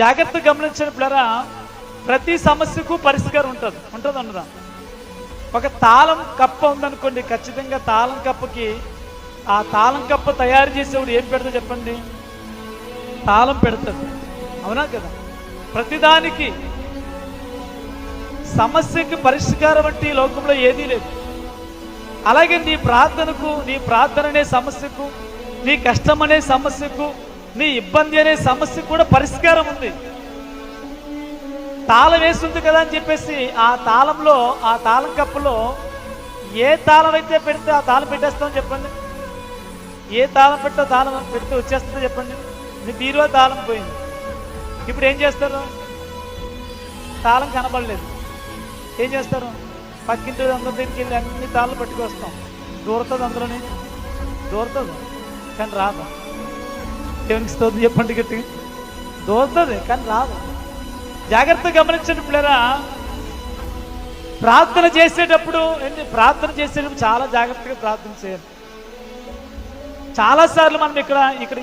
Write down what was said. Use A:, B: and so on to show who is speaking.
A: జాగ్రత్తగా గమనించినప్పుడరా ప్రతి సమస్యకు పరిష్కారం ఉంటుంది ఉండదా? ఒక తాళం కప్ప ఉందనుకోండి, ఖచ్చితంగా తాళం కప్పకి ఆ తాళం కప్ప తయారు చేసేవాడు ఏం పెడతాడు చెప్పండి? తాళం పెడతాడు, అవునా కదా? ప్రతిదానికి సమస్యకి పరిష్కారం అంటే ఈ లోకంలో ఏదీ లేదు. అలాగే నీ ప్రార్థన అనే సమస్యకు, నీ కష్టం అనే సమస్యకు, నీ ఇబ్బంది అనే సమస్యకు కూడా పరిష్కారం ఉంది. తాళం వేస్తుంది కదా అని చెప్పేసి ఆ తాళం కప్పులో ఏ తాళం అయితే పెడితే ఆ తాళం పెట్టేస్తామని చెప్పండి. ఏ తాళం పెడితే వచ్చేస్తుందో చెప్పండి. మీ బీరువా తాళం పోయింది, ఇప్పుడు ఏం చేస్తారు? తాళం కనబడలేదు, ఏం చేస్తారు? పక్కింటి అందరి దగ్గరికి వెళ్ళి అన్ని తాళ్ళు పట్టుకొస్తాం. దూరతుంది, అందులోని దూరతుంది కానీ రాదు. దేవునికి స్తోత్రం చెప్పండి గట్టిగా. దూరతుంది కానీ రాదు. జాగ్రత్తగా గమనించండి పిల్లరా, ప్రార్థన చేసేటప్పుడు చాలా జాగ్రత్తగా ప్రార్థన చేయాలి. చాలాసార్లు మనం ఇక్కడ